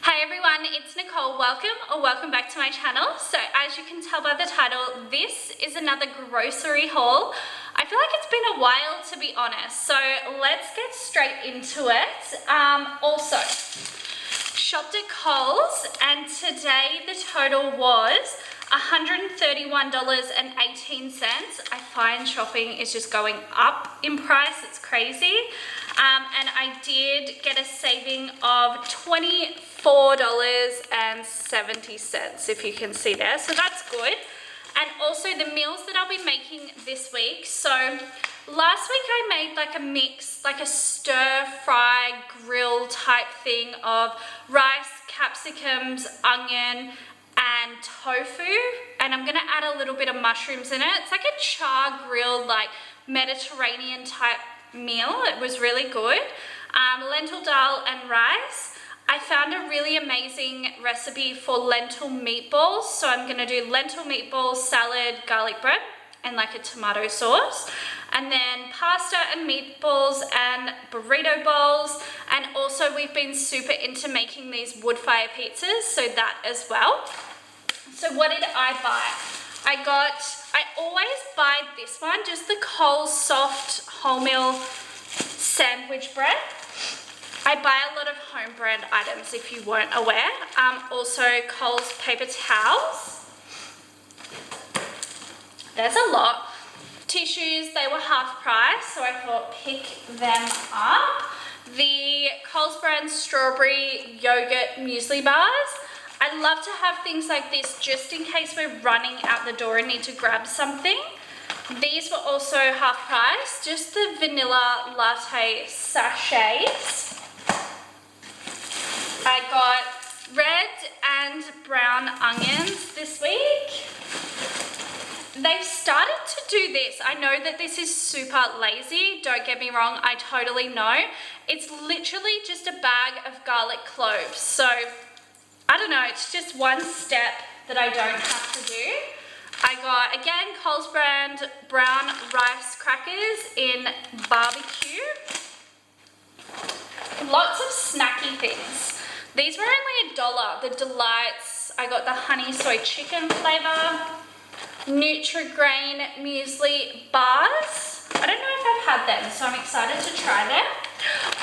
Hi everyone, it's Nicole. Welcome back to my channel. So as you can tell by the title, this is another grocery haul. I feel like it's been a while, to be honest. So let's get straight into it. Also, shopped at Coles and today the total was $131.18. I find shopping is just going up in price. It's crazy. And I did get a saving of $24.70, if you can see there. So that's good. And also the meals that I'll be making this week. So last week I made like a mix, like a stir fry grill type thing of rice, capsicums, onion, and tofu. And I'm gonna add a little bit of mushrooms in it. It's like a char grilled, like Mediterranean type meal. It was really good. Lentil dal and rice. I found a really amazing recipe for lentil meatballs. So I'm gonna do lentil meatballs, salad, garlic bread, and like a tomato sauce. And then pasta and meatballs and burrito bowls. And also we've been super into making these wood fire pizzas, so that as well. So what did I buy? I always buy this one, just the Coles soft wholemeal sandwich bread. I buy a lot of home brand items if you weren't aware. Also Coles paper towels. There's a lot. Tissues, they were half price, so I thought pick them up. The Coles brand strawberry yogurt muesli bars. I love to have things like this just in case we're running out the door and need to grab something. These were also half price, just the vanilla latte sachets. I got red and brown onions this week. They've started to do this. I know that this is super lazy, don't get me wrong, I totally know. It's literally just a bag of garlic cloves. So, I don't know, it's just one step that I don't have to do. I got, again, Coles brand brown rice crackers in barbecue. Lots of snacky things. These were only $1. The Delights, I got the honey soy chicken flavor. Nutri-Grain muesli bars. I don't know if I've had them, so I'm excited to try them.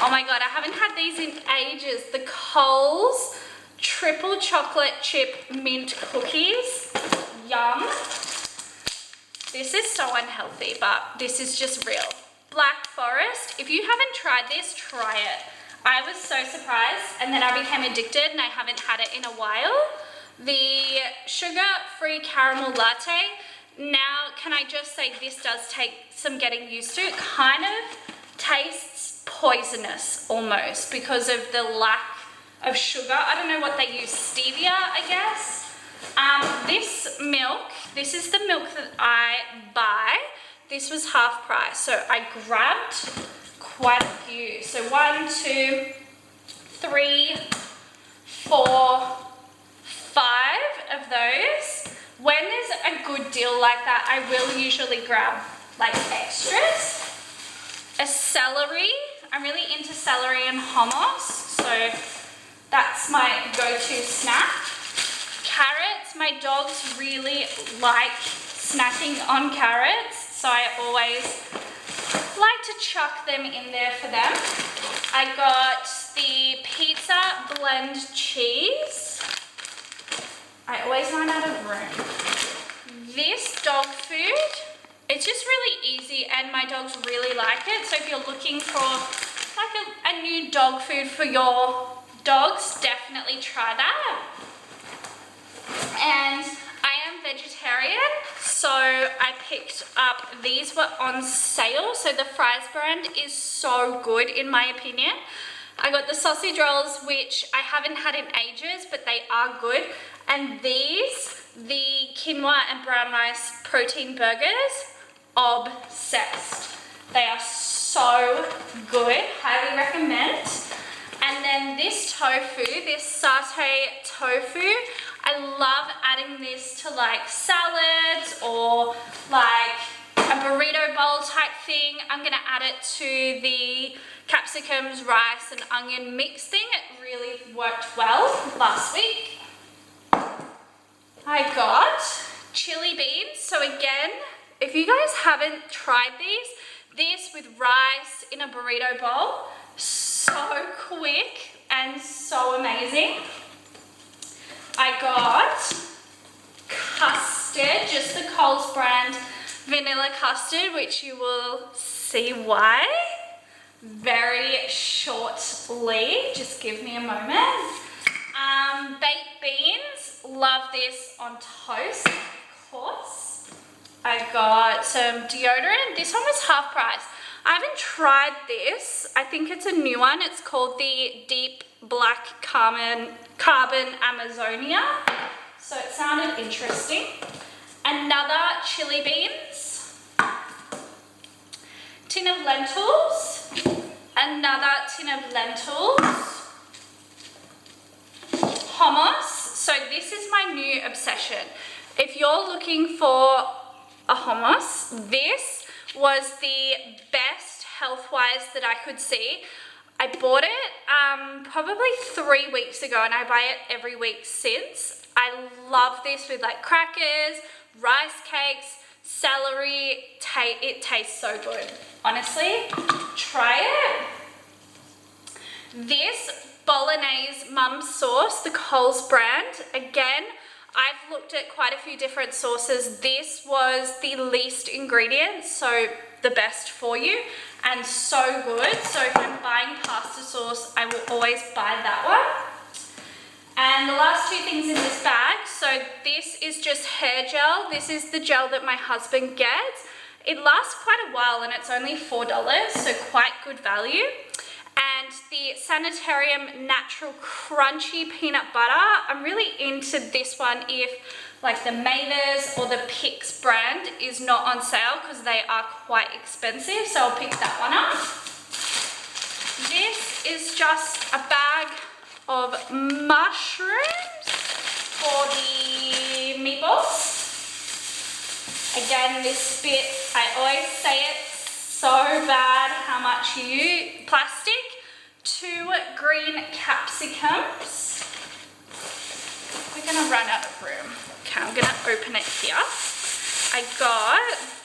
Oh my God, I haven't had these in ages. The Coles triple chocolate chip mint cookies. Yum. This is so unhealthy, but this is just real. Black Forest. If you haven't tried this, try it. I was so surprised, and then I became addicted and I haven't had it in a while. The sugar-free caramel latte. Now, can I just say this does take some getting used to. It kind of tastes poisonous almost because of the lack of sugar. I don't know what they use, stevia, I guess. This milk, this is the milk that I buy. This was half price, so I grabbed quite a few. So 1, 2, 3, 4, 5 of those. When there's a good deal like that, I will usually grab like extras. A celery. I'm really into celery and hummus, so that's my go-to snack. Carrots. My dogs really like snacking on carrots, so I always like to chuck them in there for them. I got the pizza blend cheese. I always run out of room. This dog food, it's just really easy and my dogs really like it. So if you're looking for like a new dog food for your dogs, definitely try that. And I am vegetarian, so I picked up, these were on sale. So the Fries brand is so good in my opinion. I got the sausage rolls, which I haven't had in ages, but they are good. And these, the quinoa and brown rice protein burgers, obsessed. They are so good, highly recommend. And then this tofu, this satay tofu, I love adding this to like salads or like a burrito bowl type thing. I'm gonna add it to the capsicums, rice and onion mix thing. It really worked well last week. I got chili beans. So again, if you guys haven't tried this with rice in a burrito bowl, so quick and so amazing. I got custard, just the Coles brand vanilla custard, which you will see why very shortly. Just give me a moment. Baked beans, love this on toast, of course. I got some deodorant. This one was half price. I haven't tried this. I think it's a new one. It's called the Deep Black Carbon Amazonia. So it sounded interesting. Another chili beans. Tin of lentils. Another tin of lentils. Hummus. So this is my new obsession. If you're looking for a hummus, this was the best health-wise that I could see. I bought it probably 3 weeks ago and I buy it every week since. I love this with like crackers, rice cakes, celery. It tastes so good. Honestly, try it. This bolognese mum sauce, the Coles brand. Again, I've looked at quite a few different sauces. This was the least ingredients, so the best for you and so good. So if I'm buying pasta sauce, I will always buy that one. And the last two things in this bag, so this is just hair gel. This is the gel that my husband gets. It lasts quite a while and it's only $4, so quite good value. And the Sanitarium Natural Crunchy Peanut Butter. I'm really into this one if like the Mavis or the Pix brand is not on sale because they are quite expensive, so I'll pick that one up. This is just a bag of mushrooms for the meatballs. Again, this bit, I always say it so bad how much you plastic. 2 green capsicums. We're gonna run out of room. Okay, I'm gonna open it here.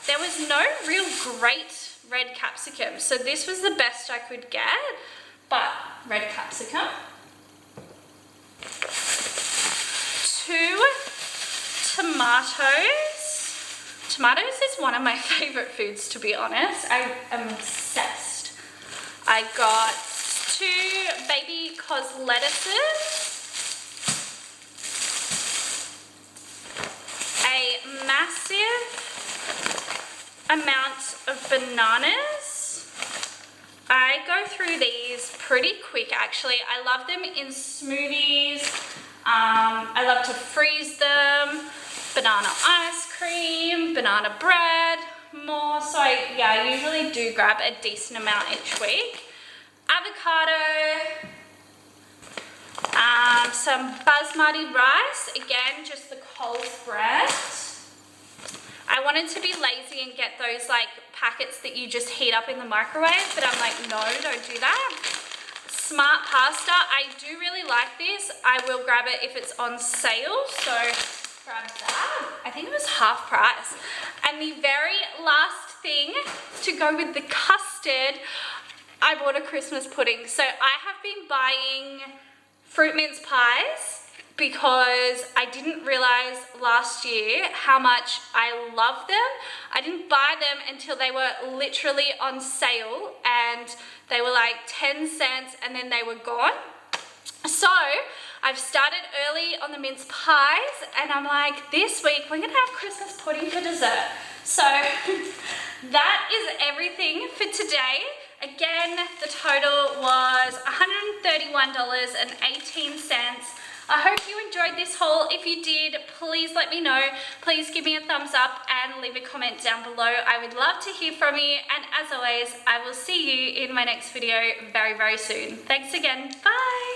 There was no real great red capsicum, so this was the best I could get, but red capsicum. 2 tomatoes. Tomatoes is one of my favorite foods, to be honest. I am obsessed. I got 2 baby cos lettuces, a massive amount of bananas. I go through these pretty quick actually. I love them in smoothies. I love to freeze them. Banana ice cream, banana bread, more. So I usually do grab a decent amount each week. Avocado, some basmati rice, again just the Coles brand. I wanted to be lazy and get those like packets that you just heat up in the microwave, but I'm like, no, don't do that. Smart pasta, I do really like this. I will grab it if it's on sale, so grab that. I think it was half price. And the very last thing to go with the custard, I bought a Christmas pudding. So I have been buying fruit mince pies because I didn't realize last year how much I love them. I didn't buy them until they were literally on sale and they were like 10 cents and then they were gone. So I've started early on the mince pies and I'm like, this week we're gonna have Christmas pudding for dessert. So that is everything for today. Again, the total was $131.18. I hope you enjoyed this haul. If you did, please let me know. Please give me a thumbs up and leave a comment down below. I would love to hear from you. And as always, I will see you in my next video very, very soon. Thanks again. Bye.